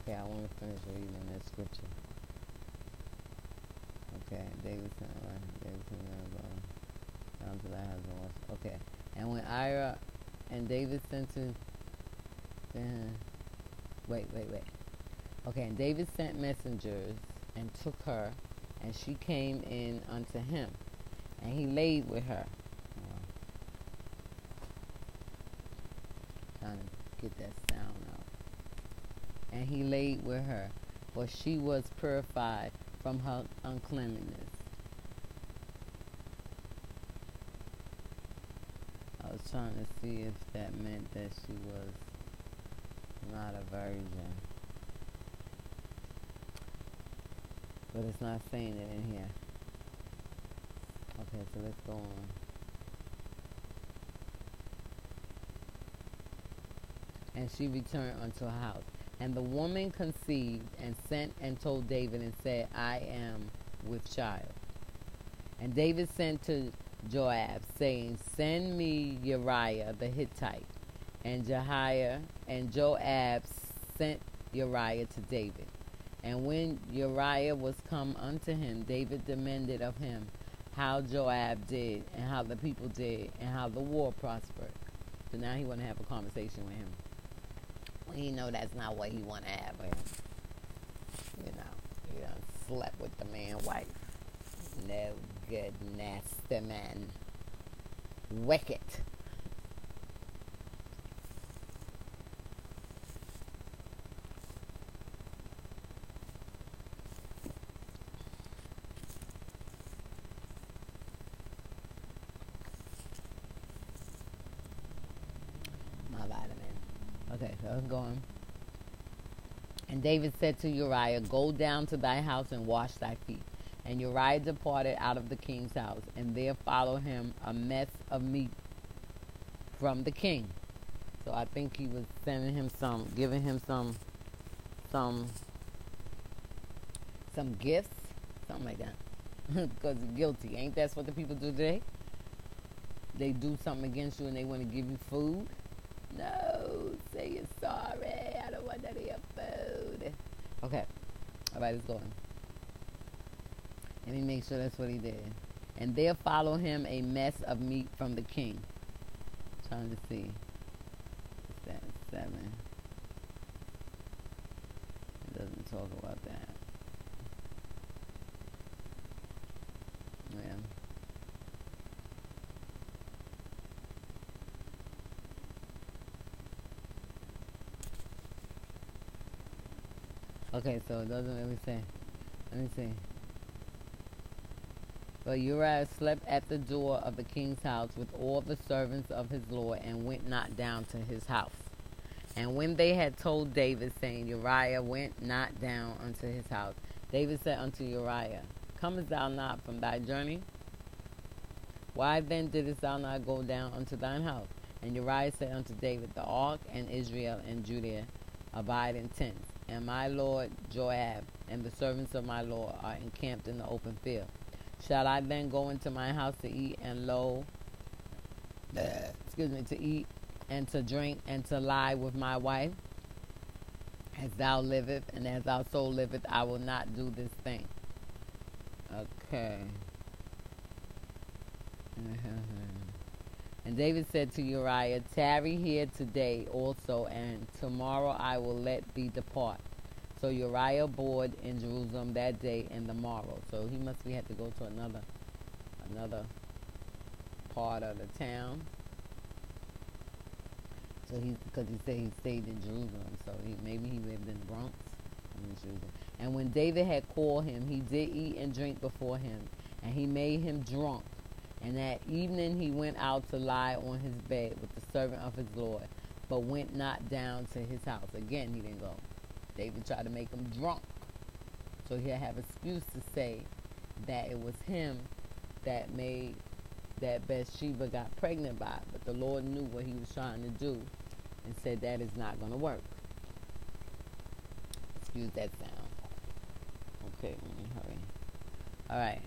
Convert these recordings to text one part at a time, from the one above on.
Okay, I want to finish reading that scripture. Okay, David sent down to that house and watched. Okay, and when Ira and David sent to, wait. Okay, and David sent messengers and took her, and she came in unto him, and he laid with her. Trying to get that sound out. And he laid with her, for she was purified from her uncleanness. I was trying to see if that meant that she was not a virgin. But it's not saying it in here. Okay, so let's go on. And she returned unto her house. And the woman conceived and sent and told David and said, I am with child. And David sent to Joab, saying, send me Uriah the Hittite. And Jehiah and Joab sent Uriah to David. And when Uriah was come unto him, David demanded of him how Joab did, and how the people did, and how the war prospered. So now he want to have a conversation with him. Well, he know that's not what he want to have with him. You know, he done slept with the man's wife. No good, nasty man. Wicked. My vitamin. Okay, so I'm going. And David said to Uriah, go down to thy house and wash thy feet. And Uriah departed out of the king's house, and there followed him a mess of meat from the king. So I think he was sending him giving him some gifts, something like that. Because he's guilty. Ain't that what the people do today? They do something against you and they want to give you food. No, say you're sorry. I don't want none of your food. Okay. All right, let's go on. Let me make sure that's what he did. And there followed him a mess of meat from the king. Trying to see. What's that? 7. It doesn't talk about that. Yeah. Okay, so it doesn't really say. Let me see. But Uriah slept at the door of the king's house with all the servants of his lord, and went not down to his house. And when they had told David, saying, Uriah went not down unto his house, David said unto Uriah, comest thou not from thy journey? Why then didst thou not go down unto thine house? And Uriah said unto David, the ark and Israel and Judah abide in tents, and my lord Joab and the servants of my lord are encamped in the open field. Shall I then go into my house to eat and to eat and to drink and to lie with my wife? As thou livest, and as thy soul liveth, I will not do this thing. Okay. And David said to Uriah, tarry here today also, and tomorrow I will let thee depart. So Uriah abode in Jerusalem that day and the morrow. So he must have had to go to another part of the town. So because he said he stayed in Jerusalem, so maybe he lived in the Bronx. And when David had called him, he did eat and drink before him, and he made him drunk. And that evening he went out to lie on his bed with the servant of his lord, but went not down to his house. Again, he didn't go. David tried to make him drunk, so he'll have excuse to say that it was him that Bathsheba got pregnant by. But the Lord knew what he was trying to do and said that is not going to work. Excuse that sound. Okay, let me hurry. All right.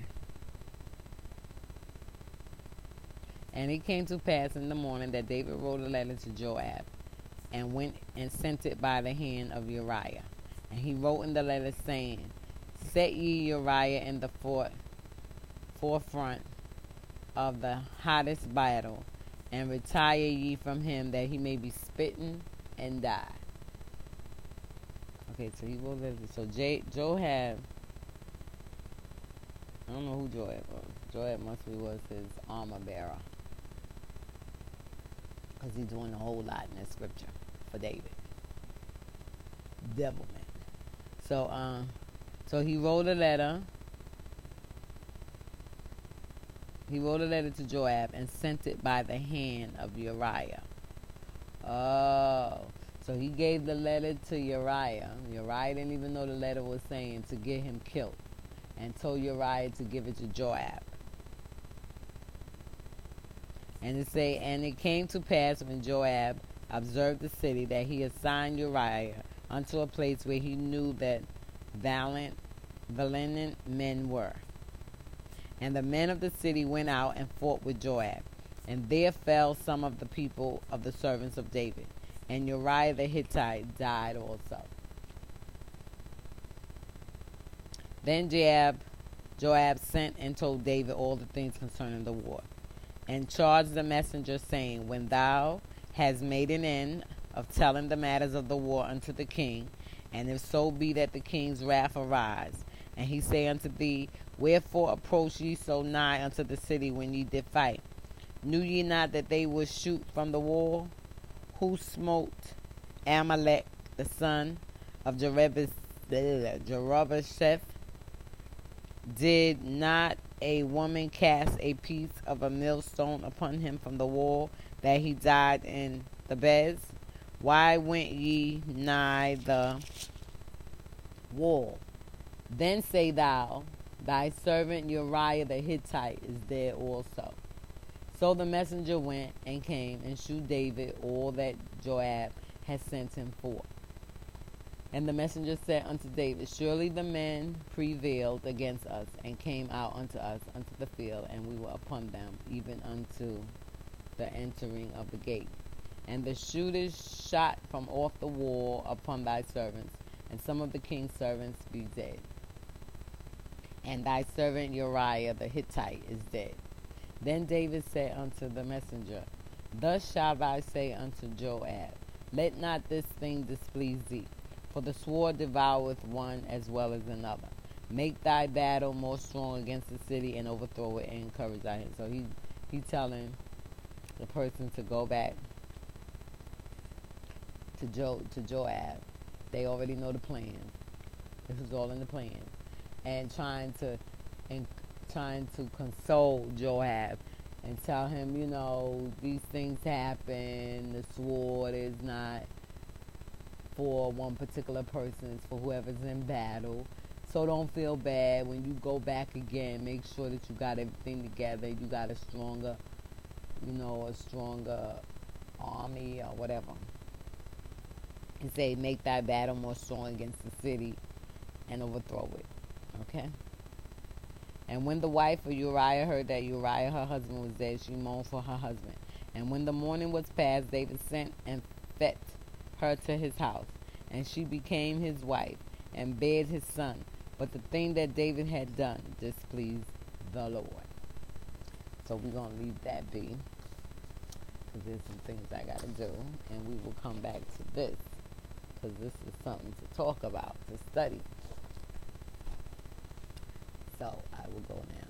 And it came to pass in the morning that David wrote a letter to Joab, and went and sent it by the hand of Uriah. And he wrote in the letter saying, set ye Uriah in the forefront of the hottest battle, and retire ye from him, that he may be smitten and die. Okay, so he wrote that. So Joab, I don't know who Joab was. Joab must be was his armor bearer, because he's doing a whole lot in that scripture for David. Devilment. So he wrote a letter. He wrote a letter to Joab and sent it by the hand of Uriah. Oh, so he gave the letter to Uriah. Uriah didn't even know the letter was saying to get him killed, and told Uriah to give it to Joab. And it came to pass when Joab observed the city, that he assigned Uriah unto a place where he knew that valiant men were. And the men of the city went out and fought with Joab. And there fell some of the people of the servants of David. And Uriah the Hittite died also. Then Joab sent and told David all the things concerning the war, and charged the messenger, saying, when thou hast made an end of telling the matters of the war unto the king, and if so be that the king's wrath arise, and he say unto thee, wherefore approach ye so nigh unto the city when ye did fight? Knew ye not that they would shoot from the wall? Who smote Amalek the son of Jerubbesheth? Did not a woman cast a piece of a millstone upon him from the wall, that he died in the beds? Why went ye nigh the wall? Then say thou, thy servant Uriah the Hittite is there also. So the messenger went and came and shewed David all that Joab had sent him for. And the messenger said unto David, surely the men prevailed against us, and came out unto us unto the field, and we were upon them, even unto the entering of the gate. And the shooters shot from off the wall upon thy servants, and some of the king's servants be dead. And thy servant Uriah the Hittite is dead. Then David said unto the messenger, thus shall thou say unto Joab, let not this thing displease thee, for the sword devoureth one as well as another. Make thy battle more strong against the city, and overthrow it, and encourage thy hand. So he telling the person to go back to Joab. They already know the plan. This is all in the plan. And trying to console Joab and tell him, these things happen. The sword is not for one particular person, it's for whoever's in battle. So don't feel bad when you go back again. Make sure that you got everything together. You got a stronger army or whatever. He said, make thy battle more strong against the city, and overthrow it. Okay? And when the wife of Uriah heard that Uriah her husband was dead, she mourned for her husband. And when the morning was past, David sent and fetched her to his house, and she became his wife, and bare his son. But the thing that David had done displeased the Lord. So we're going to leave that be, because there's some things I got to do, and we will come back to this, because this is something to talk about, to study. So I will go now.